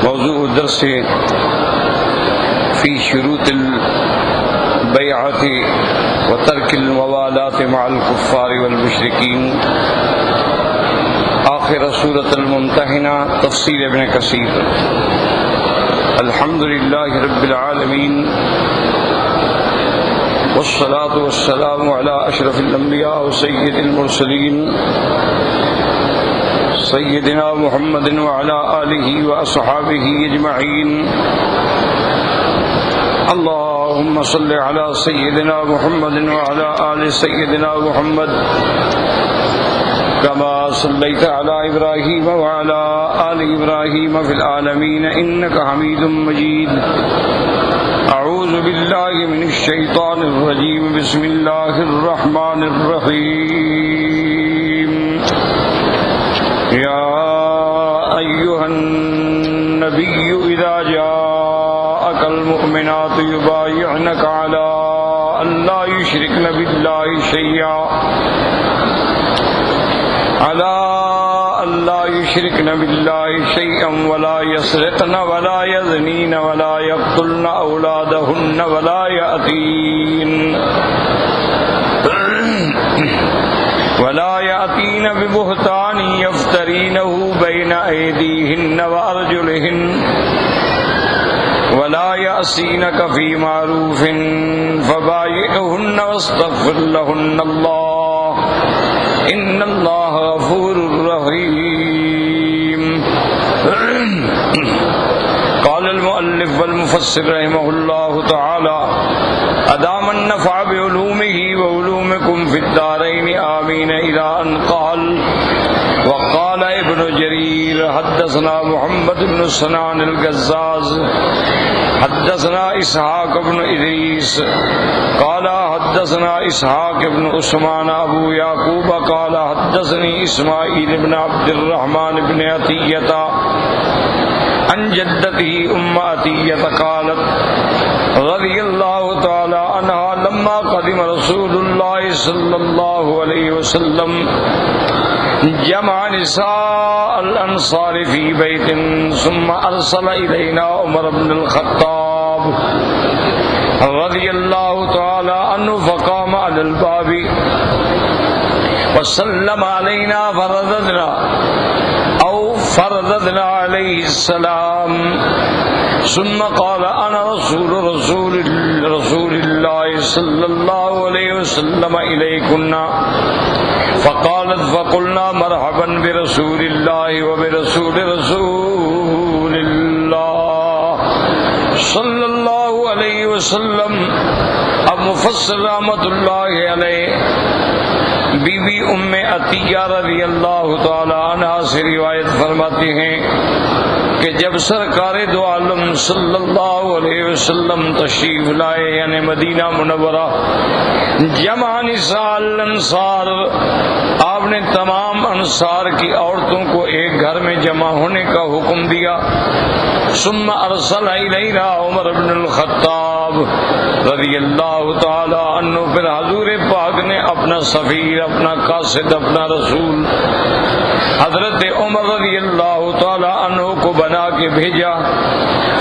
موضوع درس فی شروط البیعۃ وترک الموالات مع الکفار والمشرکین، آخر سورۃ الممتحنہ، تفسیر ابن کثیر۔ الحمد للہ رب العالمین والصلاة والسلام علی اشرف الانبیاء وسید المرسلین سیدنا محمد وعلى آلہ واصحابہ اجمعین۔ اللهم صل على سيدنا محمد وعلى آل سيدنا محمد كما صليت على إبراهيم وعلى آل إبراهيم في العالمين إنك حميد مجيد۔ أعوذ بالله من الشيطان الرجيم، بسم الله الرحمن الرحيم۔ يا أيها النبي إذا جاءك المؤمنات يبايعنك على أن لا يشركن بالله شيئا ولا يسرقن ولا يزنين ولا يقتلن أولادهن ولا يأتين ببهتان يفترينه بين أيديهن وأرجلهن ولا يأسينك في معروف فبايعهن واستغفر لهن الله إن الله غفور رحيم۔ قال المؤلف والمفسر رحمه الله تعالى أدام النفع بعلومه وعلومكم في الدارين آمين، إلى أن قال وقال ابن جرير حدثنا محمد بن سنان القزاز حدثنا إسحاق بن إدريس قال حدثنا إسحاق بن عثمان أبو يعقوب قال حدثني إسماعيل بن عبد الرحمن بن عطية عن جدته عطية قالت رضي الله تعالى عنها لما قدم رسول الله صلى الله عليه وسلم جمع نساء الأنصار في بيت ثم أرسل إلينا عمر بن الخطاب رضي الله تعالى عنه فقام على الباب وسلم علينا فرددنا عليه السلام ثم قال أنا رسول الله صلى الله عليه وسلم إليكن، فقالت فقلنا مرحبا برسول الله وبرسول رسول الله صلی اللہ علیہ وسلم۔ اب مفسر رحمۃ اللہ علیہ بی بی ام عطیہ رضی اللہ تعالی عنہ سے روایت فرماتے ہیں کہ جب سرکار دو عالم صلی اللہ علیہ وسلم تشریف لائے، یعنی مدینہ منورہ، جمع نساء الانصار، آپ نے تمام انصار کی عورتوں کو ایک گھر میں جمع ہونے کا حکم دیا۔ ثم ارسل الینا عمر بن الخطاب رضی اللہ تعالی عنہ، پھر حضور پاک نے اپنا سفیر، اپنا قاصد، اپنا رسول حضرت عمر رضی اللہ تعالی عنہ کو بنا کے بھیجا۔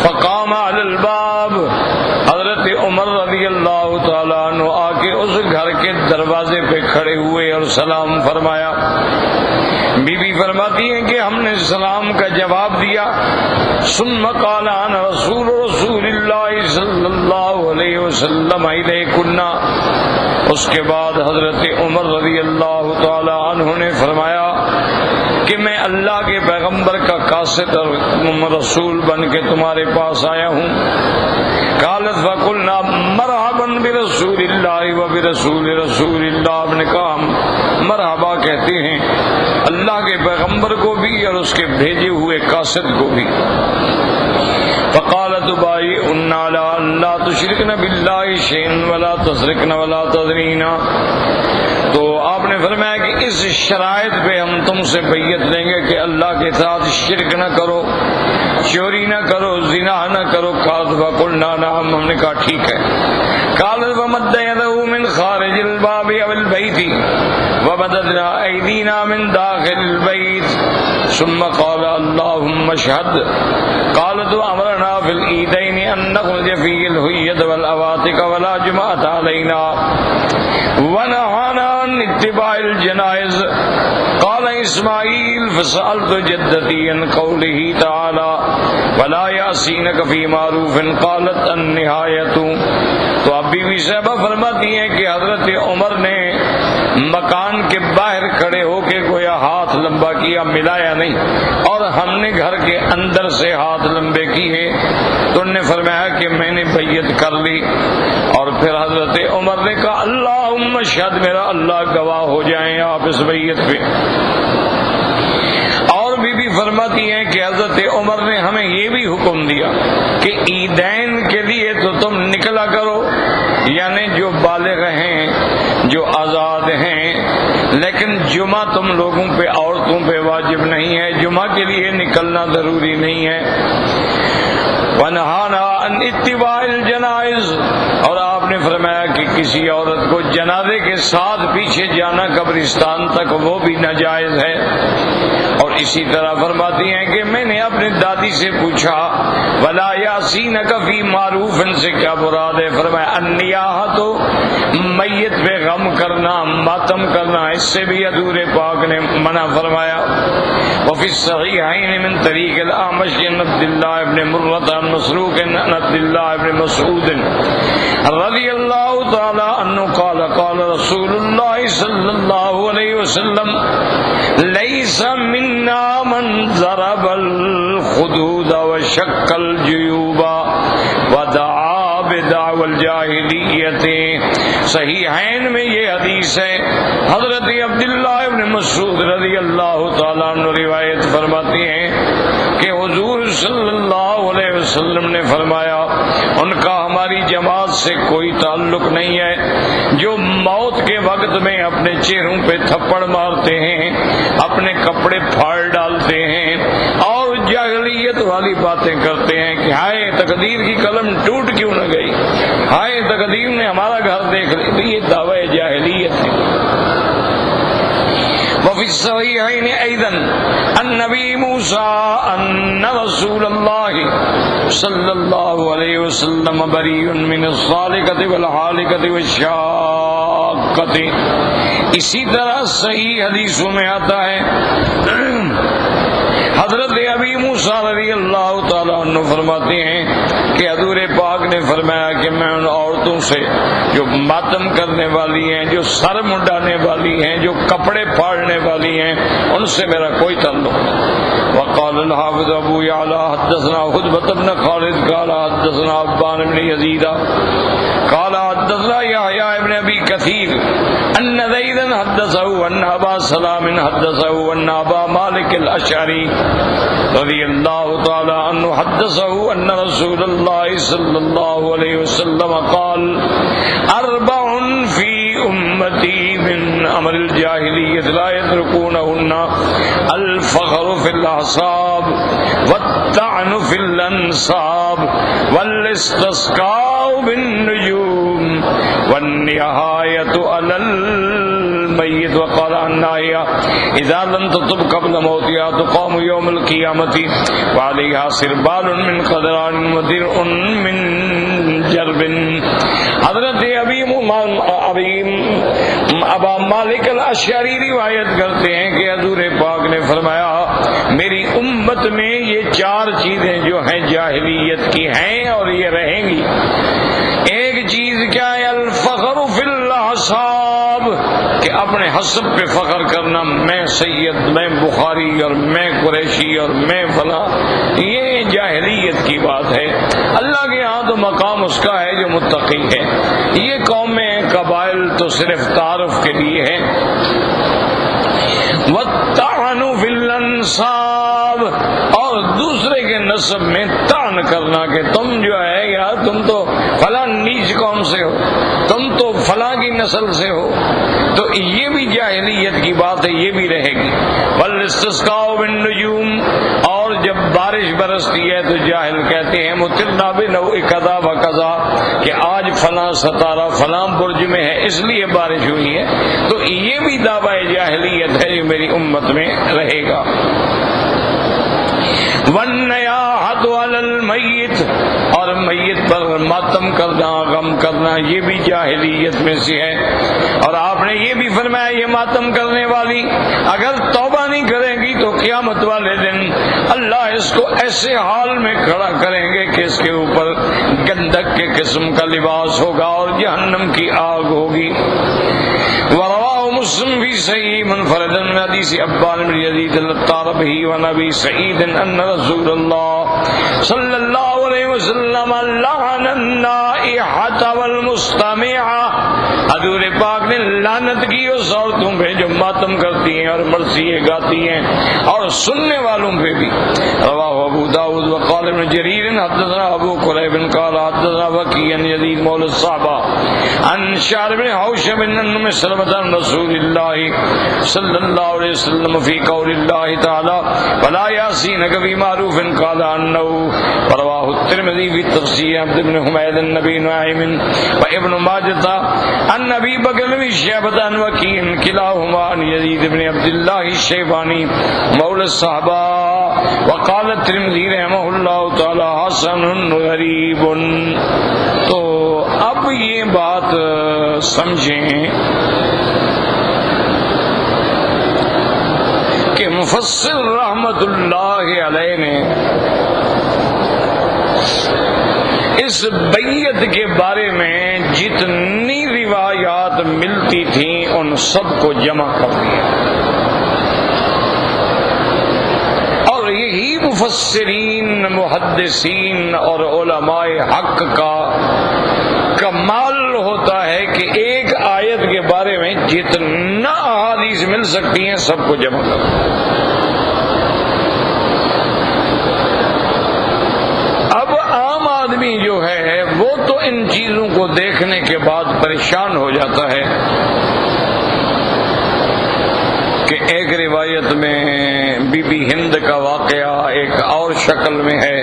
فقام علی الباب، حضرت عمر رضی اللہ تعالی عنہ آ کے اس گھر کے دروازے پہ کھڑے ہوئے اور سلام فرمایا۔ بی بی فرماتی ہیں کہ ہم نے سلام کا جواب دیا۔ ثم قال انا رسول اللہ صلی اللہ علیہ وسلم الیکن، اس کے بعد حضرت عمر رضی اللہ تعالی عنہ نے فرمایا کہ میں اللہ کے پیغمبر کا قاصد اور رسول بن کے تمہارے پاس آیا ہوں۔ قالت فقلنا مرحبا برسول اللہ وبرسول رسول اللہ، آپ نے کہا ہم مرحبا کہتے ہیں اللہ کے پیغمبر کو بھی اور اس کے بھیجے ہوئے قاصد کو بھی۔ فقالت بایعن علی ان لا تشرکن باللہ شیئا ولا تسرقن ولا تزنین، تو آپ نے فرمایا کہ اس شرائط پہ ہم تم سے بیعت لیں گے کہ اللہ کے ساتھ شرک نہ کرو، چوری نہ کرو، زنا نہ کرو۔ قالت فقلنا نعم، ہم نے کہا ٹھیک ہے۔ قالت ومد یدہ من خارج الباب او البیت ومددنا ایدینا من داخل البیت ثم قال اللهم اشهد قالت وأمرنا في العيدين أن نخرج فيه الهية والأواتق ولا جمعة علينا ونهانا عن اتباع الجنائز. قال اسماعیل فسألت جدتي عن قوله تعالى ولا يعصينك في معروف قالت النهاية. تو اب بی بی صاحبہ فرماتی ہیں کہ حضرت عمر نے مکان کے باہر کھڑے ہو کے گویا ہاتھ لمبا کیا، ملایا نہیں، اور ہم نے گھر کے اندر سے ہاتھ لمبے کیے تو انہوں نے فرمایا کہ میں نے بیعت کر لی. اور پھر حضرت عمر نے کہا اللہم اشہد، میرا اللہ گواہ ہو جائیں آپ اس بیعت پہ. اور بی بی فرماتی ہیں کہ حضرت عمر نے ہمیں یہ بھی حکم دیا کہ عیدین کے لیے تو تم نکلا کرو، یعنی جو بالغ ہیں، جو آزاد ہیں، لیکن جمعہ تم لوگوں پہ، عورتوں پہ واجب نہیں ہے، جمعہ کے لیے نکلنا ضروری نہیں ہے. وَنَهَانَا عَنْ اتِّبَاعِ الْجَنَائِزِ، اور آپ نے فرمایا کہ کسی عورت کو جنازے کے ساتھ پیچھے جانا قبرستان تک وہ بھی ناجائز ہے. اور اسی طرح فرماتی ہیں کہ میں نے اپنی دادی سے پوچھا وَلَا يَعْصِينَكَ فِي مَعْرُوفٍ سے کیا مراد ہے؟ فرمایا النیاحہ، تو میت پہ غم کرنا، ماتم کرنا، اس سے بھی حضور پاک نے منع فرمایا. وفي الصحيحين من طريق الأعمش عن عبد الله بن مرة عن مسروق عن عبد الله بن مسعود رضي الله تعالى عنه قال قال رسول الله صلى الله عليه وسلم ليس منا من ضرب الخدود وشق الجيوب ودعا بدعوى الجاهلية. صحیحین میں یہ حدیث ہے. حضرت عبداللہ ابن مسعود رضی اللہ تعالیٰ عنہ روایت فرماتی ہیں کہ حضور صلی اللہ علیہ وسلم نے فرمایا ان کا ہماری جماعت سے کوئی تعلق نہیں ہے جو موت کے وقت میں اپنے چہروں پہ تھپڑ مارتے ہیں، اپنے کپڑے پھاڑ ڈالتے ہیں اور جاہلیت والی باتیں کرتے ہیں کہ ہائے تقدیر کی قلم ٹوٹ کیوں نہ گئی، ہائے تقدیر نے ہمارا گھر دیکھ لی. یہ دعوی جاہلیت ہے. وفي الصحيحين أيضا النبي موسى أن رسول الله صلى الله عليه وسلم بريء من الصالقة والحالقة والشاقة. اسی طرح صحیح حدیثوں میں آتا ہے حضرت ابی موسیٰ رضی اللہ تعالیٰ عنہ فرماتے ہیں کہ حضور پاک نے فرمایا کہ میں ان عورتوں سے جو ماتم کرنے والی ہیں، جو سر منڈانے والی ہیں، جو کپڑے پھاڑنے والی ہیں، ان سے میرا کوئی تعلق نہیں. وقال الحافظ ابو یعلا حدثنا خطبۃ بن خالد قال حدثنا ابان بن یزید قال حدثنا یحییٰ ابن ابی کثیر ان زیدا حدثه ان ابا سلام حدثه ان ابا مالک الاشعری رضی اللہ تعالی عنہ حدثه ان رسول اللہ صلی اللہ علیہ وسلم قال اربع فی امتی من امر الجاہلیت لا يتركونهن الفخر فی الاعصاب والطعن فی الانصاب والاستسقاء بالنجوم والنهایۃ علی المیت. وقال الناہیہ اذا لم تتب قبل موتها تقام یوم القیامۃ وعلیہا سربال من قدران ودرع من جرب. حضرت ابا مالک الاشعری روایت کرتے ہیں کہ حضور پاک نے فرمایا میری امت میں یہ چار چیزیں جو ہیں جاہلیت کی ہیں اور یہ رہیں گی. ایک چیز کیا ہے؟ الفخر فی الاحساب، کہ اپنے حسب پہ فخر کرنا، میں سید، میں بخاری اور میں قریشی اور میں فلاں، یہ جاہلیت کی بات ہے. اللہ کے ہاں تو مقام اس کا ہے جو متقی ہے. یہ قومیں قبائل تو صرف تعارف کے لیے ہے. والطعن فی الانصاب، اور دوسرے کے نسب میں طعن کرنا کہ تم جو ہے یار تم تو فلاں نیچ قوم سے ہو، تم تو فلاں کی نسل سے ہو، تو یہ بھی جاہلیت کی بات ہے، یہ بھی رہے گی. والاستسقاء بالنجوم، اور جب بارش برستی ہے تو جاہل کہتے ہیں مطرنا بنوع کذا و کذا، کہ آج فلاں ستارہ فلاں برج میں ہے اس لیے بارش ہوئی ہے. تو یہ بھی دعوی جاہلیت ہے جو میری امت میں رہے گا. والنیاحۃ علی المیت، اور میت پر ماتم کرنا، غم کرنا، یہ بھی جاہلیت میں سے ہے۔ اور آپ نے یہ بھی فرمایا یہ ماتم کرنے والی اگر توبہ نہیں کریں گی تو قیامت والے دن اللہ اس کو ایسے حال میں کھڑا کریں گے کہ اس کے اوپر گندک کے قسم کا لباس ہوگا اور جہنم کی آگ ہوگی۔ ورواه مسلم في صحيح منفردا من حديث عبان بن يزيد الطاربي ونبي سعيد ان رسول الله صلى الله عليه وسلم لعن النائحة والمستمعة، حضور پاک نے لعنت کی اس عورتوں پہ جو ماتم کرتی ہیں اور مرثیے گاتی ہیں اور سننے والوں پہ بھی۔ رواه ابو داود وقال ابن جرير حدثنا ابو قريب قال حدثنا وكيع يزيد مولى الصحابة عن شعر بن حوشب بن ام سلمة عن رسول الله صلى الله عليه وسلم في قول الله تعالى ولا يأسينك بمعروف قال انه، رواه الترمذي في تفسير عبد بن حميد النبي نعيم وابن ماجه عن ابي بكر بن شيبة عن وكيع كلاهما عن يزيد بن عبد الله الشيباني مولى الصحابة وقال الترمذي رحمه الله تعالى حسن غريب۔ تو اب یہ بات سمجھیں کہ مفسر رحمت اللہ علیہ نے اس بیعت کے بارے میں جتنی روایات ملتی تھیں ان سب کو جمع کر دیا، اور یہی مفسرین، محدثین اور علماء حق کا کمال ہوتا ہے کہ ایک آیت کے بارے میں جتنا احادیث مل سکتی ہیں سب کو جمع کر دیا۔ اب عام آدمی جو ہے وہ تو ان چیزوں کو دیکھنے کے بعد پریشان ہو جاتا ہے کہ ایک روایت میں بی بی ہند کا واقعہ ایک اور شکل میں ہے،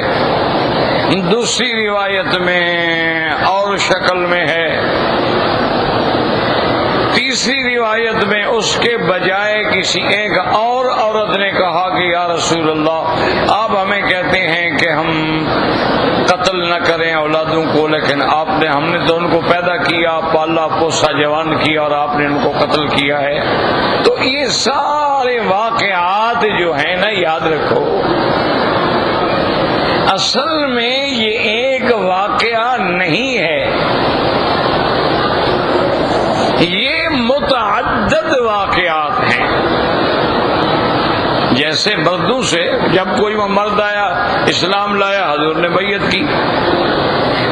دوسری روایت میں اور شکل میں ہے، تیسری روایت میں اس کے بجائے کسی ایک اور عورت نے کہا کہ یا رسول اللہ آپ ہمیں کہتے ہیں کہ ہم قتل نہ کریں اولادوں کو، لیکن ہم نے تو ان کو پیدا کیا، پالا پوسا، جوان کیا اور آپ نے ان کو قتل کیا ہے۔ تو یہ سارے واقعات جو ہیں نا یاد رکھو، اصل میں یہ ایک واقعہ نہیں ہے، یہ متعدد واقعات ہیں۔ جیسے مردوں سے جب کوئی مرد آیا اسلام لایا حضور نے بیعت کی،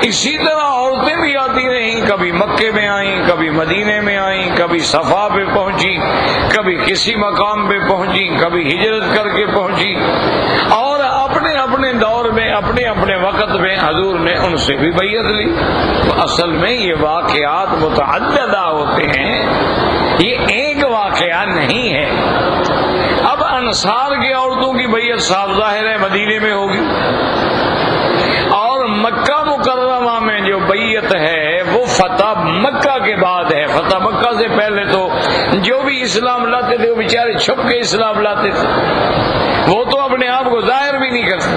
اسی طرح عورتیں بھی آتی رہیں، کبھی مکے میں آئیں، کبھی مدینے میں آئیں، کبھی صفا پہ پہنچی، کبھی کسی مقام پہ پہنچی، کبھی ہجرت کر کے پہنچی، اور اپنے اپنے دور میں اپنے اپنے وقت میں حضور نے ان سے بھی بیعت لی۔ تو اصل میں یہ واقعات متعددہ ہوتے ہیں، یہ ایک واقعہ نہیں ہے۔ اب انصار کی عورتوں کی بیعت صاف ظاہر ہے مدینے میں ہوگی، اور مکہ مکرمہ میں جو بیعت ہے وہ فتح مکہ کے بعد ہے۔ فتح مکہ سے پہلے تو جو بھی اسلام لاتے تھے وہ بیچارے چھپ کے اسلام لاتے تھے، وہ تو اپنے آپ کو ظاہر بھی نہیں کرتے۔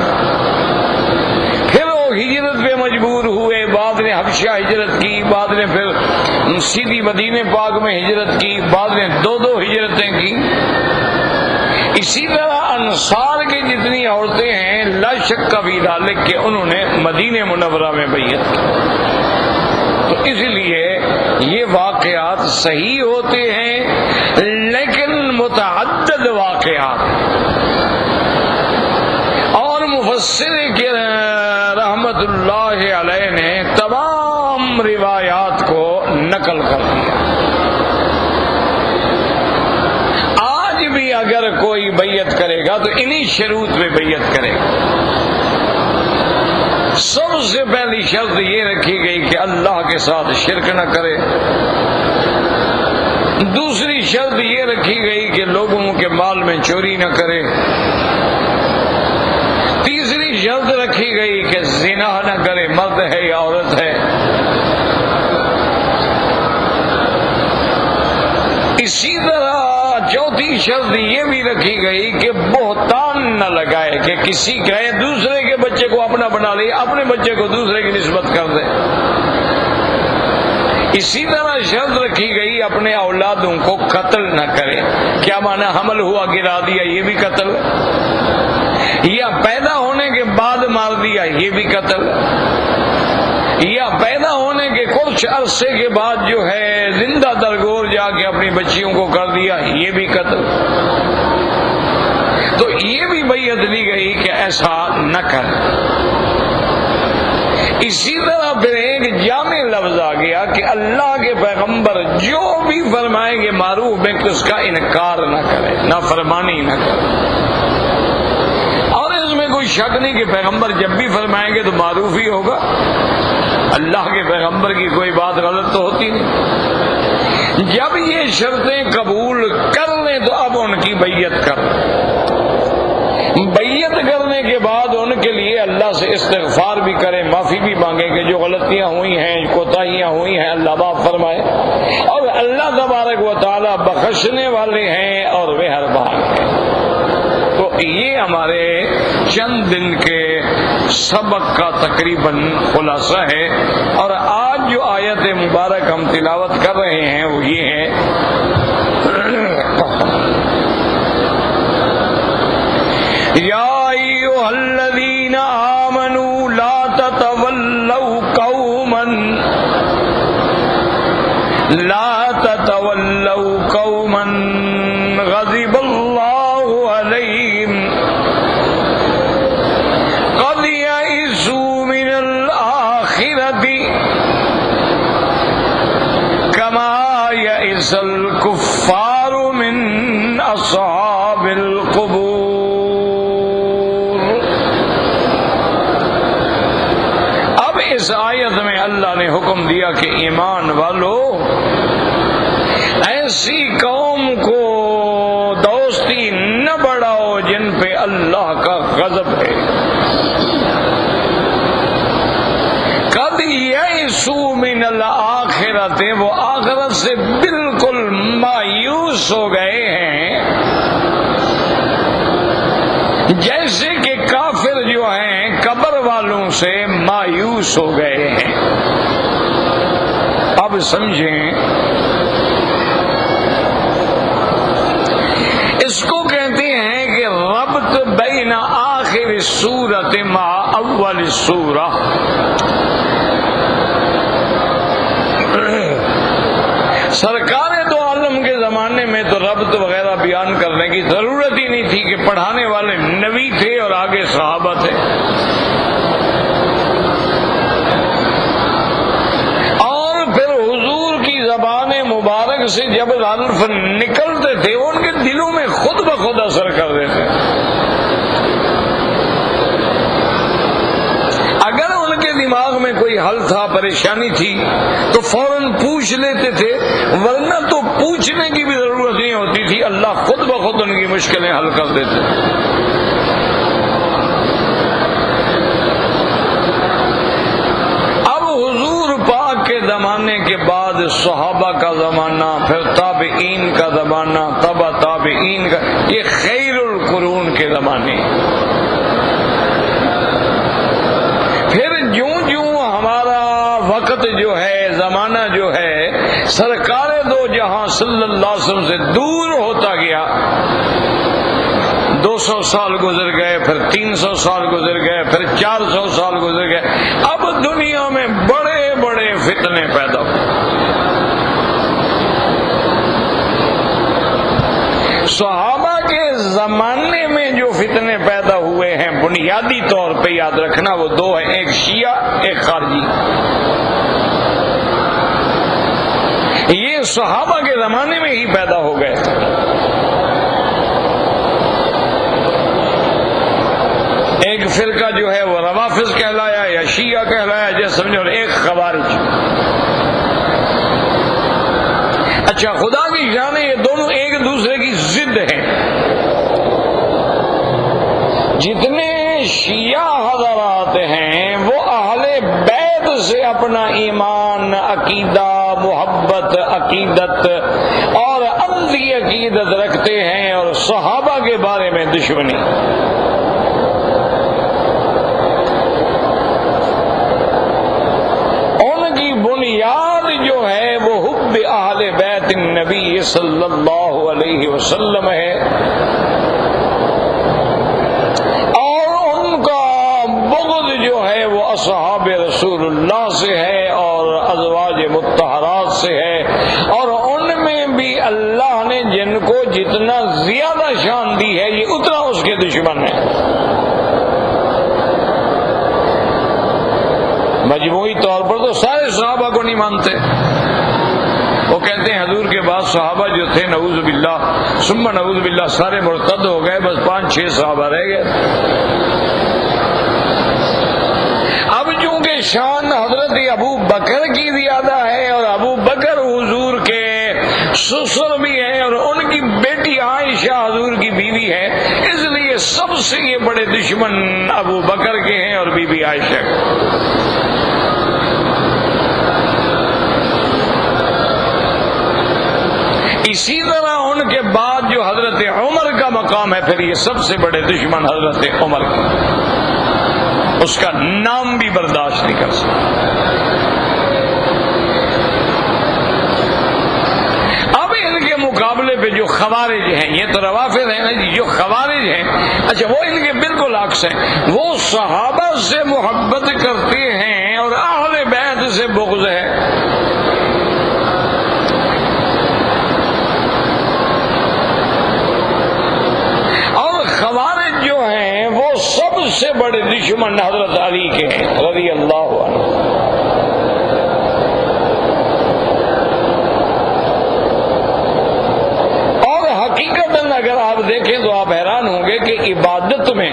پھر وہ ہجرت پہ مجبور ہوئے، بعد نے حبشہ ہجرت کی، بعد نے پھر سیدھی مدینے پاک میں ہجرت کی، بعد نے دو ہجرتیں کی۔ اسی طرح انصار کی جتنی عورتیں ہیں لا شک فی ذلک کہ انہوں نے مدینہ منورہ میں بیعت کی۔ تو اس لیے یہ واقعات صحیح ہوتے ہیں لیکن متعدد واقعات، اور مفسر کے رحمت اللہ علیہ نے تمام روایات کو نقل کر دیا۔ آج بھی اگر کوئی بیعت کرے گا تو انہی شروط پہ بیعت کرے گا۔ سب سے پہلی شرط یہ رکھی گئی کہ اللہ کے ساتھ شرک نہ کرے، دوسری شرط یہ رکھی گئی کہ لوگوں کے مال میں چوری نہ کرے، تیسری شرط رکھی گئی کہ زنا نہ کرے، مرد ہے یا عورت ہے، اسی طرح چوتھی شرط یہ بھی رکھی گئی کہ بہتان من نہ لگائے کہ کسی گئے دوسرے کے بچے کو اپنا بنا لے، اپنے بچے کو دوسرے کی نسبت کر دے۔ اسی طرح شرط رکھی گئی اپنے اولادوں کو قتل نہ کرے۔ کیا معنی؟ حمل ہوا گرا دیا، یہ بھی قتل، یا پیدا ہونے کے بعد مار دیا، یہ بھی قتل، یا پیدا ہونے کے کچھ عرصے کے بعد جو ہے زندہ درگور جا کے اپنی بچیوں کو کر دیا، یہ بھی قتل۔ تو یہ بھی بیعت دی گئی کہ ایسا نہ کر۔ اسی طرح پھر ایک جامع لفظ آ گیا کہ اللہ کے پیغمبر جو بھی فرمائیں گے معروف میں اس کا انکار نہ کرے، نافرمانی نہ کرے۔ اور اس میں کوئی شک نہیں کہ پیغمبر جب بھی فرمائیں گے تو معروف ہی ہوگا، اللہ کے پیغمبر کی کوئی بات غلط تو ہوتی نہیں۔ جب یہ شرطیں قبول کر لیں تو اب ان کی بیعت کر، بیعت کرنے کے بعد ان کے لیے اللہ سے استغفار بھی کریں، معافی بھی مانگیں کہ جو غلطیاں ہوئی ہیں، کوتاہیاں ہوئی ہیں، اللہ معاف فرمائے۔ اور اللہ تبارک و تعالی بخشنے والے ہیں اور مہربان ہیں۔ تو یہ ہمارے چند دن کے سبق کا تقریباً خلاصہ ہے۔ اور آج جو آیت مبارک ہم تلاوت کر رہے ہیں وہ یہ ہے، یا ایھا الذین آمنوا لا تتولوا قوما غضب اللہ علیہم قد یئسوا من الآخرۃ کما یئس الکفار من اصحاب القبور۔ اس آیت میں اللہ نے حکم دیا کہ ایمان والو ایسی قوم کو دوستی نہ بڑھاؤ جن پہ اللہ کا غضب ہے۔ قد یئسوا من الآخرۃ، وہ آخرت سے بالکل مایوس ہو گئے ہیں، جیسے کہ کافر جو ہیں قبر والوں سے مایوس ہو گئے ہیں۔ اب سمجھیں، اس کو کہتے ہیں کہ ربط بین آخر سورۃ مع اول سورہ۔ سرکار دو عالم کے زمانے میں تو ربط وغیرہ بیان کرنے کی ضرورت ہی نہیں تھی کہ پڑھانے والے نبی تھے اور آگے صحابہ تھے، اور پھر حضور کی زبان مبارک سے جب الف نکلتے تھے ان کے دلوں میں خود بخود اثر کر دیتے۔ اگر ان کے دماغ میں کوئی حل تھا، پریشانی تھی تو فوراً پوچھ لیتے تھے، ورنہ تو پوچھنے کی بھی ضرورت نہیں ہوتی تھی، اللہ خود بخود ان کی مشکلیں حل کر دیتے۔ اب حضور پاک کے زمانے کے بعد صحابہ کا زمانہ، پھر تابعین کا زمانہ، تبع تابعین کا، یہ خیر القرون کے زمانے۔ پھر جوں جوں ہمارا وقت جو ہے، زمانہ جو ہے سرکار دو جہاں صلی اللہ علیہ وسلم سے دور ہوتا گیا، 200 سال گزر گئے، پھر 300 سال گزر گئے، پھر 400 سال گزر گئے، اب دنیا میں بڑے بڑے فتنے پیدا ہوئے۔ صحابہ کے زمانے میں جو فتنے پیدا ہوئے ہیں بنیادی طور پہ یاد رکھنا وہ دو ہیں، ایک شیعہ، ایک خارجی۔ یہ صحابہ کے زمانے میں ہی پیدا ہو گئے۔ ایک فرقہ جو ہے وہ روافض کہلایا یا شیعہ کہلایا، جیسے سمجھو، ایک خوارج۔ اچھا، خدا کی شان ہے، یہ دونوں ایک دوسرے کی ضد ہیں۔ جتنے شیعہ حضرات ہیں وہ اہل بیت سے اپنا ایمان، عقیدہ، محبت، عقیدت اور اندھی عقیدت رکھتے ہیں، اور صحابہ کے بارے میں دشمنی۔ ان کی بنیاد جو ہے وہ حب اہل بیت النبی صلی اللہ علیہ وسلم ہے، اور ان کا بغض جو ہے وہ اصحاب رسول اللہ سے ہے اور ازواج مطہرات سے ہے، اور ان میں بھی اللہ نے جن کو جتنا زیادہ شان دی ہے یہ اتنا اس کے دشمن ہے۔ مجموعی طور پر تو سارے صحابہ کو نہیں مانتے، وہ کہتے ہیں حضور کے بعد صحابہ جو تھے نعوذ باللہ ثم نعوذ باللہ سارے مرتد ہو گئے، بس 5-6 صحابہ رہ گئے۔ اب چونکہ شان حضرت ابو بکر کی زیادہ ہے، اور ابو بکر حضور کے سسر بھی ہیں، اور ان کی بیٹی عائشہ حضور کی بیوی ہے، اس لیے سب سے یہ بڑے دشمن ابو بکر کے ہیں اور بی بی عائشہ کے۔ اسی طرح ان کے بعد جو حضرت عمر کا مقام ہے، پھر یہ سب سے بڑے دشمن حضرت عمر کے، اس کا نام بھی برداشت نہیں کر سکتا۔ اب ان کے مقابلے پہ جو خوارج ہیں، یہ تو روافض ہیں نا جی، جو خوارج ہیں، اچھا وہ ان کے بالکل عکس ہیں، وہ صحابہ سے محبت کرتے ہیں اور اہل بیت سے بغض ہے۔ خوارج جو ہیں وہ سب سے بڑے دشمن حضرت علی کے ہیں رضی اللہ عنہ۔ اور حقیقتاً اگر آپ دیکھیں تو آپ حیران ہوں گے کہ عبادت میں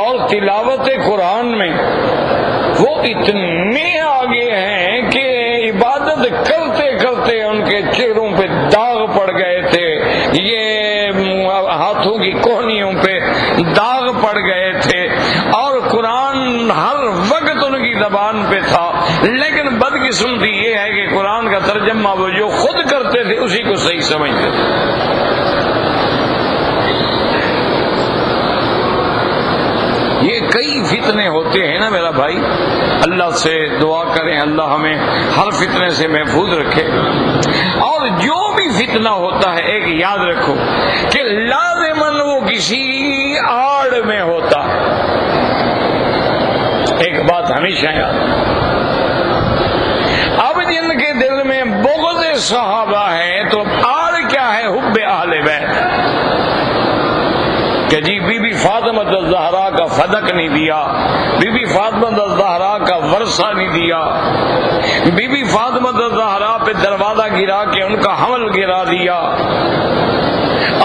اور تلاوت قرآن میں وہ اتنے آگے ہیں کہ عبادت کرتے کرتے ان کے چہروں پہ داغ پڑ گئے تھے، یہ ہاتھوں کی کوہنیوں پہ داغ پڑ گئے تھے، اور قرآن ہر وقت ان کی زبان پہ تھا، لیکن بدقسمتی یہ ہے کہ قرآن کا ترجمہ وہ جو خود کرتے تھے اسی کو صحیح سمجھتے تھے۔ یہ کئی فتنے ہوتے ہیں نا میرا بھائی، اللہ سے دعا کریں اللہ ہمیں ہر فتنے سے محفوظ رکھے۔ اور جو بھی فتنہ ہوتا ہے ایک یاد رکھو کہ لازماً وہ کسی آڑ میں ہوتا ہے، ایک بات ہمیشہ یاد۔ اب جن کے دل میں بغض صحابہ ہے تو آڑ کیا ہے؟ حب اہل بیت، کہ جی بی بی فاطمہ الزہرا کا فدق نہیں دیا، بی بی فاطمہ الزہرا کا ورثہ نہیں دیا، بی بی فاطمہ الزہرا پہ دروازہ گرا کے ان کا حمل گرا دیا،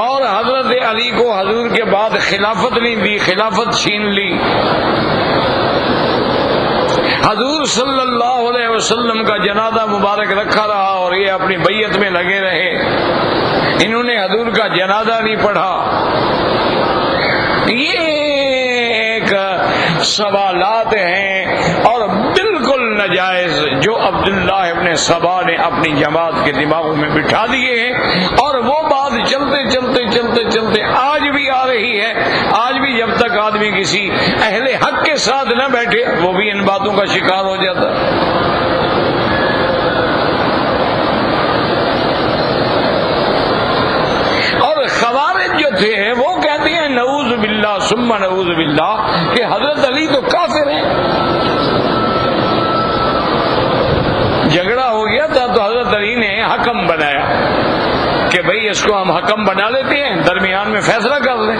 اور حضرت علی کو حضور کے بعد خلافت نہیں دی، خلافت چھین لی، حضور صلی اللہ علیہ وسلم کا جنازہ مبارک رکھا رہا اور یہ اپنی بیعت میں لگے رہے، انہوں نے حضور کا جنازہ نہیں پڑھا۔ یہ ایک سوالات ہیں اور بالکل ناجائز جو عبداللہ ابن سبا نے اپنی جماعت کے دماغوں میں بٹھا دیے ہیں، اور وہ بات چلتے چلتے چلتے چلتے آج بھی آ رہی ہے۔ آج بھی جب تک آدمی کسی اہل حق کے ساتھ نہ بیٹھے وہ بھی ان باتوں کا شکار ہو جاتا ہے۔ خوارج جو تھے وہ کہتے ہیں نعوذ باللہ ثم نعوذ باللہ کہ حضرت علی تو کافر ہیں۔ جھگڑا ہو گیا تھا تو حضرت علی نے حکم بنایا کہ بھئی اس کو ہم حکم بنا لیتے ہیں، درمیان میں فیصلہ کر لیں۔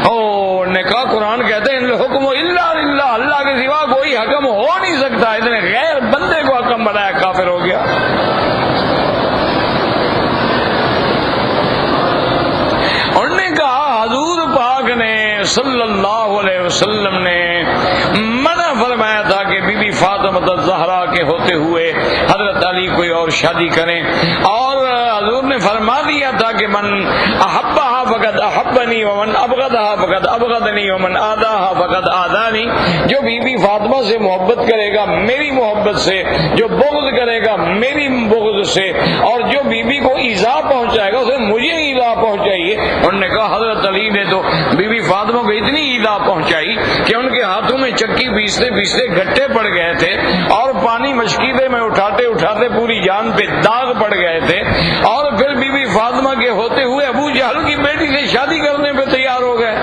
اور نے کہا قرآن کہتے ہیں الحکم الا للہ، اللہ کے سوا کوئی حکم ہو نہیں سکتا، اتنے غیر بندے کو حکم بنایا، کافر ہو گیا۔ انہوں نے کہا حضور پاک نے صلی اللہ علیہ وسلم نے منع فرمایا تھا کہ بی بی فاطمہ الزہرا کے ہوتے ہوئے حضرت علی کوئی اور شادی کریں، اور حضور نے فرما دیا تھا کہ من احبها فقد احبنی ومن ابغضها فقد ابغضنی ومن آذاها فقد آذانی، جو بی بی فاطمہ سے محبت کرے گا میری محبت سے، جو بغض کرے گا میری بغض سے، اور جو بی بی کو ایذا پہنچائے گا اسے مجھے ایذا پہنچائیے۔ انہوں نے کہا حضرت علی نے تو بی بی فاطمہ کو اتنی ایذا پہنچائی کہ ان کے ہاتھوں میں چکی پیستے پیستے گھٹے پڑ گئے تھے، اور پانی مشکیدے میں اٹھاتے اٹھاتے پوری جان پہ داغ پڑ گئے تھے، اور پھر بی بی فاطمہ کے ہوتے ہوئے ابو جہل کی بیٹی سے شادی کرنے پہ تیار ہو گئے۔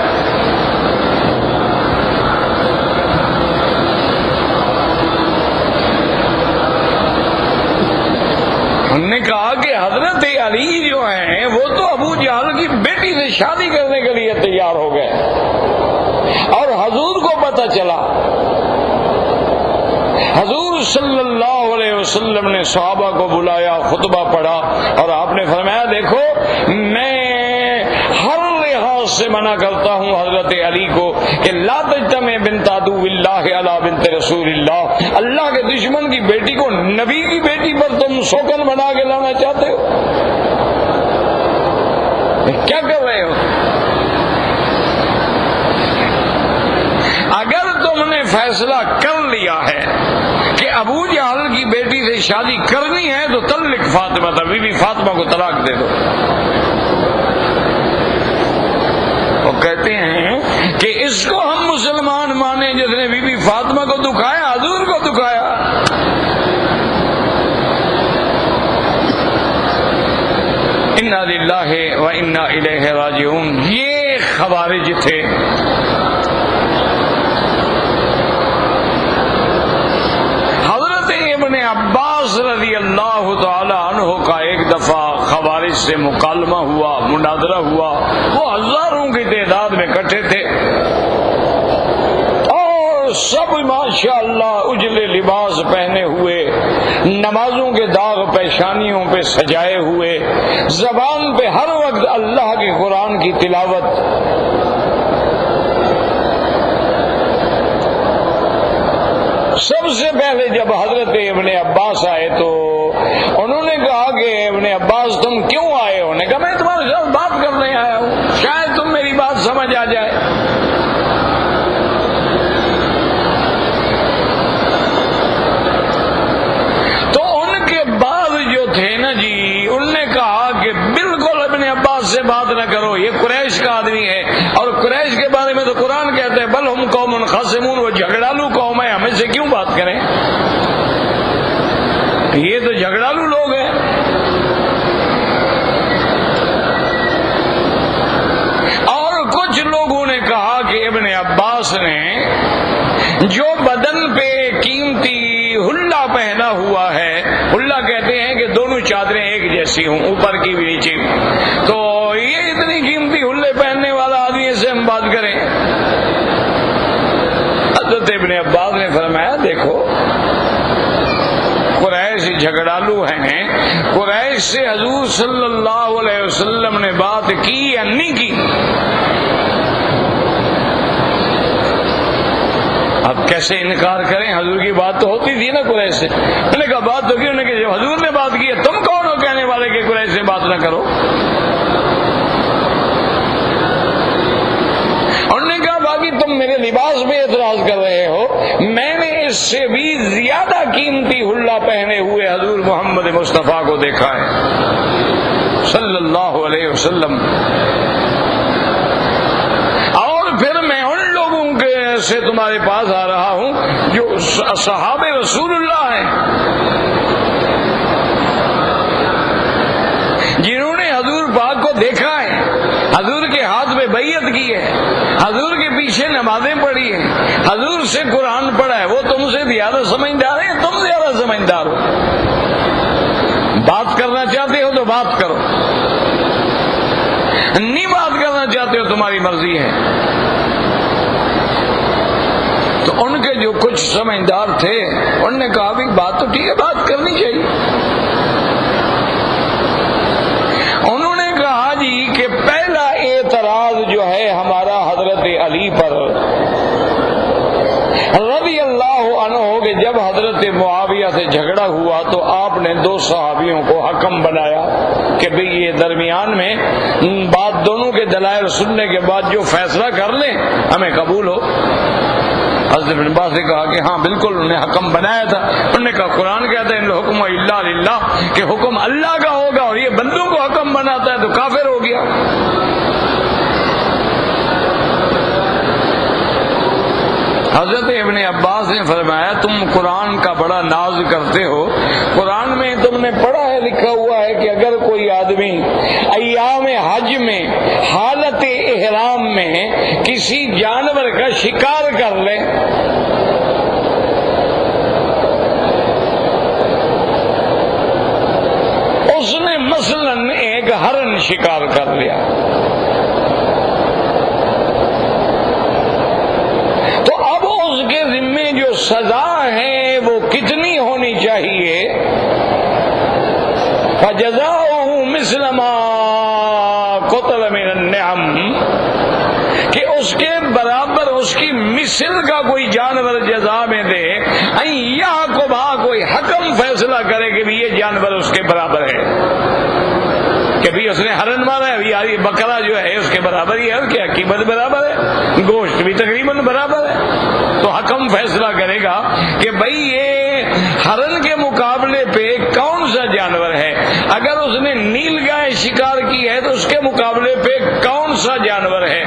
ہم نے کہا کہ حضرت علی جو ہیں وہ تو ابو جہل کی بیٹی سے شادی کرنے کے لیے تیار ہو گئے، اور حضور کو پتہ چلا۔ حضور صلی اللہ علیہ وسلم نے صحابہ کو بلایا، خطبہ پڑھا، اور آپ نے فرمایا دیکھو میں ہر لحاظ سے منع کرتا ہوں حضرت علی کو کہ لا تجتمع بنت عدو اللہ علی بنت رسول اللہ، اللہ کے دشمن کی بیٹی کو نبی کی بیٹی پر تم سوکن بنا کے لانا چاہتے ہو، کیا کر رہے ہو؟ اگر تم نے فیصلہ کر لیا ہے کہ ابو جہل کی بیٹی سے شادی کرنی ہے تو طلق فاطمہ تھا، بی بی فاطمہ کو طلاق دے دو۔ وہ کہتے ہیں کہ اس کو ہم مسلمان مانے جس نے بی بی فاطمہ کو دکھایا، حضور کو دکھایا۔ انا للہ و انا الیہ راجعون، یہ خوارج تھے۔ عباس رضی اللہ تعالی عنہ کا ایک دفعہ خوارج سے مکالمہ ہوا، مناظرہ ہوا، وہ ہزاروں کی تعداد میں اکٹھے تھے، اور سب ماشاءاللہ اجلے لباس پہنے ہوئے، نمازوں کے داغ پیشانیوں پہ سجائے ہوئے، زبان پہ ہر وقت اللہ کے قرآن کی تلاوت۔ سب سے پہلے جب حضرت ابن عباس آئے تو انہوں نے کہا کہ ابن عباس تم کیوں آئے ہو؟ نے کہا میں تمہارے ساتھ بات کرنے آیا ہوں، شاید تم میری بات سمجھ آ جائے۔ تو ان کے بعد جو تھے نا جی، انہوں نے کہا کہ بالکل ابن عباس سے بات نہ کرو، یہ قریش کا آدمی ہے، اور قریش کے بارے میں تو قرآن کہتے ہیں بل ہم قوم خاصمون، وہ جھگڑالو قوم ہے، ہمیں سے کیوں بات کریں، یہ تو جھگڑالو لوگ ہیں۔ اور کچھ لوگوں نے کہا کہ ابن عباس نے جو بدن پہ قیمتی حلہ پہنا ہوا ہے، حلہ کہتے ہیں کہ دونوں چادریں ایک جیسی ہوں، اوپر کی بھی نیچے، تو یہ اتنی قیمتی حلے پہننے والا آدمی، اس سے ہم بات کریں۔ حضرت ابن عباس نے فرمایا دیکھو قریش جھگڑالو ہیں، قریش سے حضور صلی اللہ علیہ وسلم نے بات کی یا نہیں کی؟ اب کیسے انکار کریں، حضور کی بات تو ہوتی تھی نا قریش سے۔ انہوں نے کہا بات تو کی، انہوں نے کہا جب حضور نے بات کی ہے تم کون ہو کہنے والے کہ قریش سے بات نہ کرو؟ انہوں نے کہا باقی تم میرے لباس پہ اعتراض کر رہے ہو، میں نے اس سے بھی زیادہ قیمتی حلہ پہنے ہوئے حضور محمد مصطفیٰ کو دیکھا ہے صلی اللہ علیہ وسلم، اور پھر میں ان لوگوں سے تمہارے پاس آ رہا ہوں جو صحابہ رسول اللہ ہیں، جنہوں نے حضور پاک کو دیکھا ہے، حضور کے ہاتھ میں بیعت کی ہے، حضور کے پیچھے نمازیں پڑھی ہیں، حضور سے قرآن پڑھا ہے۔ وہ تم سے زیادہ سمجھدار ہیں، تم زیادہ سمجھدار ہو، بات کرنا چاہتے ہو تو بات کرو، نہیں بات کرنا چاہتے ہو تمہاری مرضی ہے۔ تو ان کے جو کچھ سمجھدار تھے انہوں نے کہا بھی بات تو ٹھیک ہے، بات کرنی چاہیے۔ انہوں نے کہا جی کہ پہلا اعتراض جو ہے ہمارا حضرت علی پر رضی اللہ اللہ عنہ کہ جب حضرت معاویہ سے جھگڑا ہوا تو آپ نے 2 صحابیوں کو حکم بنایا کہ بھئی یہ درمیان میں بات دونوں کے دلائل سننے کے بعد جو فیصلہ کر لیں ہمیں قبول ہو۔ حضرت ابن عباس نے کہا کہ ہاں بالکل انہوں نے حکم بنایا تھا۔ انہوں نے کہا قرآن کہتا ہے ان الحکم الا للہ کہ حکم اللہ کا ہوگا اور یہ بندوں کو حکم بناتا ہے تو کافر ہو گیا۔ حضرت ابن عباس نے فرمایا تم قرآن کا بڑا ناز کرتے ہو، قرآن میں تم نے پڑھا ہے لکھا ہوا ہے کہ اگر کوئی آدمی ایام حج میں حالت احرام میں کسی جانور کا شکار کر لے اس نے مثلاً ایک ہرن شکار کر لیا تو اب اس کے ذمے جو سزا ہے وہ کتنی ہونی چاہیے؟ فَجَزَاؤُهُ مِثْلَ مَا قُتِلَ مِنَ النِّعَمِ کہ اس کے برابر اس کی مثل کا کوئی جانور جزا میں دے، یا کوئی حکم فیصلہ کرے کہ یہ جانور اس کے برابر ہے کہ بھی اس نے ہرن مارا ہے، یار یہ بکرا جو ہے اس کے برابر ہی ہے، اور کیا قیمت برابر ہے، گوشت بھی تقریباً برابر ہے، تو حکم فیصلہ کرے گا کہ بھئی یہ ہرن کے مقابلے پہ کون سا جانور ہے۔ اگر اس نے نیل گائے شکار کی ہے تو اس کے مقابلے پہ کون سا جانور ہے۔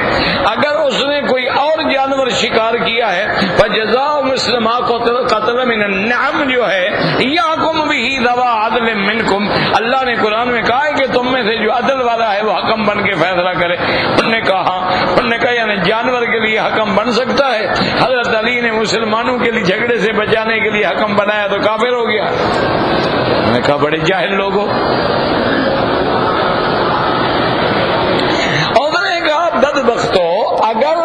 اگر اس نے کوئی اور جانور شکار کیا ہے فجزاء مثل ما قتل من النعم جو ہے یحکم بہ ذوی عدل منکم، اللہ نے قرآن میں کہا ہے کہ تم میں سے جو عدل والا ہے وہ حکم بن کے فیصلہ کرے۔ انہوں نے کہا یعنی جانور کے لیے حکم بن سکتا ہے؟ حضرت علی نے مسلمانوں کے لیے جھگڑے سے بچانے کے لیے حکم بنایا تو کافر ہو گیا۔ انہوں نے کہا بڑے جاہل لوگ ہو۔ اور انہوں نے کہا بدبختو اگر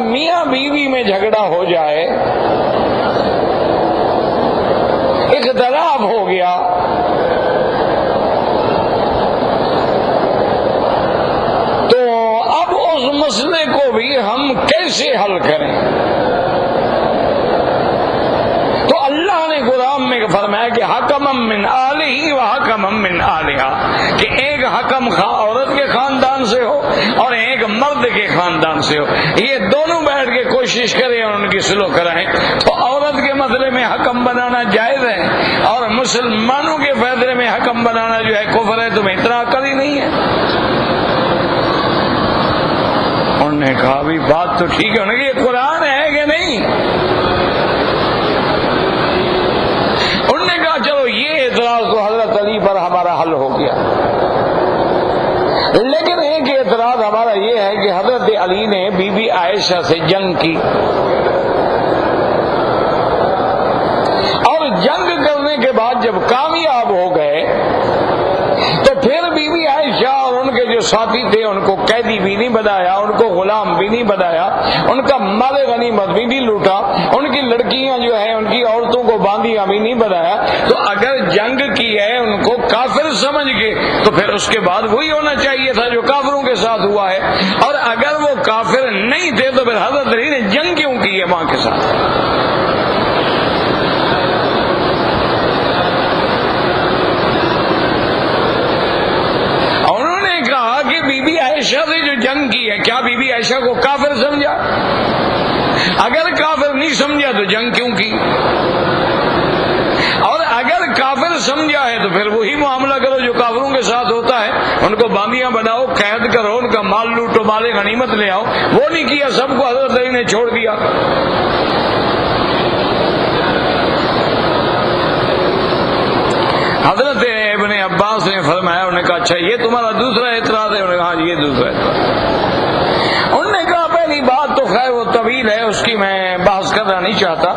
میاں بیوی میں جھگڑا ہو جائے، اختلاف ہو گیا، تو اب اس مسئلے کو بھی ہم کیسے حل کریں؟ تو اللہ نے قرآن میں فرمایا کہ حکم من آلہ و حکم من آلہا کہ ایک حکم عورت کے خاندان سے ہو اور ایک مرد کے خاندان سے ہو، یہ دونوں بیٹھ کے کوشش کریں اور ان کی صلح کرائیں۔ تو عورت کے مسئلے میں حکم بنانا جائز ہے اور مسلمانوں کے فیصلے میں حکم بنانا جو ہے کفر ہے، تمہیں اتنا عقل ہی نہیں ہے۔ انہوں نے کہا بھی بات تو ٹھیک ہے، انہوں نے کہا یہ قرآن ہے کہ نہیں؟ انہوں نے کہا چلو یہ اعتراض تو حضرت علی پر ہمارا حل ہو گیا، لیکن ایک اعتراض ہمارا یہ ہے کہ حضرت علی نے بی بی عائشہ سے جنگ کی، اور جنگ کرنے کے بعد جب کامیاب ہو گئے تو پھر بی بی عائشہ اور ان کے جو ساتھی تھے ان کو قیدی بھی نہیں بنایا، ان کو غلام بھی نہیں بنایا، ان کا مال غنیمت بھی نہیں لوٹا، ان کی لڑکیاں جو ہیں ان کی عورتوں کو باندیاں بھی نہیں بنایا۔ تو اگر جنگ کی ہے ان کو کافر سمجھ کے تو پھر اس کے بعد وہی ہونا چاہیے تھا جو کافروں کے ساتھ ہوا ہے، اور اگر وہ کافر نہیں تھے تو پھر حضرت علی نے جنگ کیوں کی ہے ماں کے ساتھ؟ عائشہ سے جو جنگ کی ہے کیا بی بی عائشہ کو کافر سمجھا؟ اگر کافر نہیں سمجھا تو جنگ کیوں کی؟ اور اگر کافر سمجھا ہے تو پھر وہی معاملہ کرو جو کافروں کے ساتھ ہوتا ہے، ان کو باندیاں بناؤ، قید کرو، ان کا مال لوٹو، مال غنیمت لے آؤ۔ وہ نہیں کیا، سب کو حضرت علی نے چھوڑ دیا۔ حضرت ابن عباس نے فرمایا، انہوں نے کہا اچھا یہ تمہارا دوسرا اعتراض ہے؟ انہوں نے کہا ہاں یہ دوسرا اعتراض۔ انہوں نے کہا پہلی بات تو خیر وہ طویل ہے، اس کی میں بحث کرنا نہیں چاہتا۔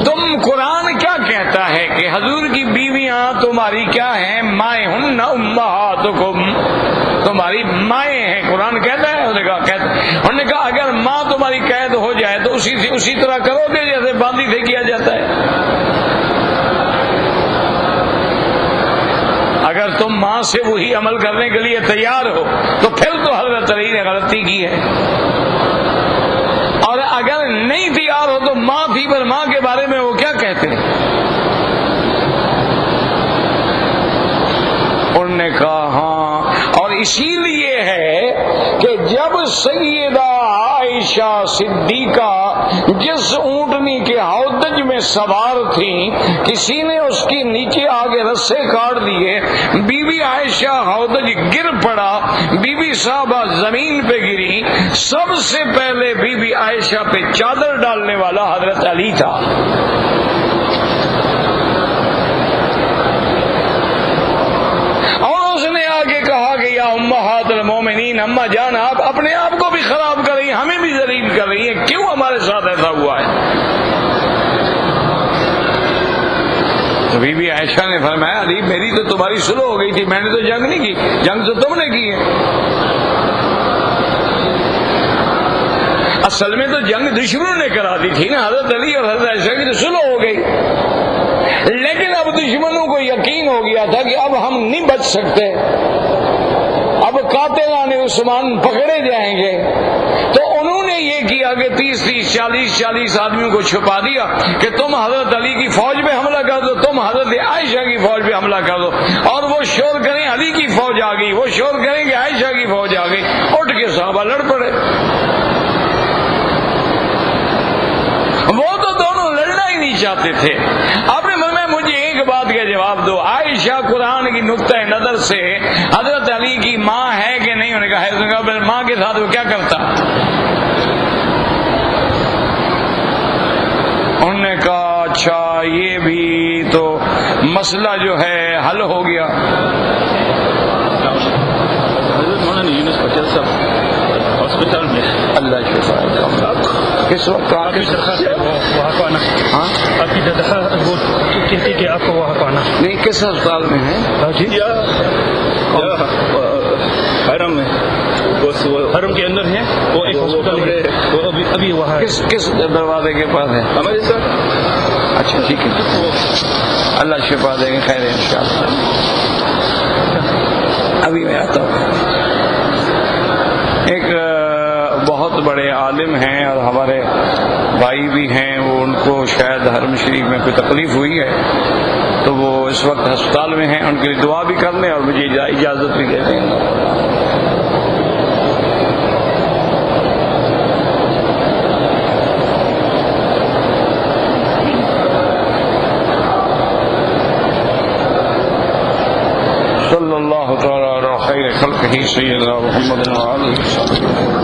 تم قرآن کیا کہتا ہے کہ حضور کی بیویاں تمہاری کیا ہیں؟ مائیں ہن امہاتکم، تمہاری مائیں ہیں، قرآن کہتا ہے؟ انہوں نے کہا کہتا ہے۔ انہوں نے کہا اگر ماں تمہاری قید ہو جائے تو اسی طرح کرو گے جیسے باندی سے کیا جاتا ہے؟ اگر تم ماں سے وہی عمل کرنے کے لیے تیار ہو تو پھر تو حضرت علی نے غلطی کی ہے، اور اگر نہیں تیار ہو تو ماں تھی پر ماں کے بارے میں وہ نے کہا ہاں، اور اسی لیے ہے کہ جب سیدہ عائشہ صدیقہ جس اونٹنی کے ہودج میں سوار تھیں، کسی نے اس کی نیچے آگے رسے کاٹ دیے، بی بی عائشہ ہودج گر پڑا، بی بی صاحبہ زمین پہ گری، سب سے پہلے بی بی عائشہ پہ چادر ڈالنے والا حضرت علی تھا۔ اور اس نے آگے کہا کہ یا امہات المومنین، اماں جان آپ اپنے آپ کو بھی خراب کر رہی ہیں، ہمیں بھی ذلیل کر رہی ہیں، کیوں ہمارے ساتھ ایسا ہوا ہے؟ تو بی بی عائشہ نے فرمایا علی میری تو تمہاری سلو ہو گئی تھی، میں نے تو جنگ نہیں کی، جنگ تو تم نے کی ہے۔ اصل میں تو جنگ دشمنوں نے کرا دی تھی نا، حضرت علی اور حضرت عائشہ کی تو سلو ہو گئی، لیکن اب دشمنوں کو یقین ہو گیا تھا کہ اب ہم نہیں بچ سکتے، اب قاتلان عثمان پکڑے جائیں گے، تو انہوں نے یہ کیا کہ 30 40 آدمیوں کو چھپا دیا کہ تم حضرت علی کی فوج پہ حملہ کر دو، تم حضرت عائشہ کی فوج پہ حملہ کر دو، اور وہ شور کریں علی کی فوج آ گئی، وہ شور کریں کہ عائشہ کی فوج آ گئی، اٹھ کے صحابہ لڑ پڑے۔ وہ تو دونوں لڑنا ہی نہیں چاہتے تھے۔ آپ نے فرمایا مجھے ایک بات کا جواب دو، عائشہ قرآن کی نقطہ نظر سے حضرت علی کی ماں ہے کہ نہیں؟ انہوں نے کہا ہے۔ انہوں نے کہا ماں کے ساتھ وہ کیا کرتا؟ انہوں نے کہا اچھا یہ بھی تو مسئلہ جو ہے حل ہو گیا۔ ہاسپٹل میں اللہ شفا کس وقت آپ کی درخواست ہے وہاں کو آنا؟ ہاں آپ کی درخواست وہ کہتی کہ آپ کو وہاں کو آنا نہیں، کس ہسپتال میں ہے؟ جی حرم میں، حرم کے اندر ہے وہ ایک ہاسپٹل ہے، وہ ابھی وہاں کس دروازے کے پاس ہے؟ ہمارے ساتھ۔ اچھا ٹھیک ہے، اللہ شفا دیں گے، خیر ہے انشاءاللہ۔ ابھی میں آتا ہوں۔ ایک بہت بڑے عالم ہیں اور ہمارے بھائی بھی ہیں، وہ ان کو شاید حرم شریف میں کوئی تکلیف ہوئی ہے، تو وہ اس وقت ہسپتال میں ہیں، ان کے لیے دعا بھی کر لیں اور مجھے اجازت بھی دے دیں۔ صلی اللہ تعالی علی خیر خلقہ سیدنا محمد وعلی آلہ وصحبہ۔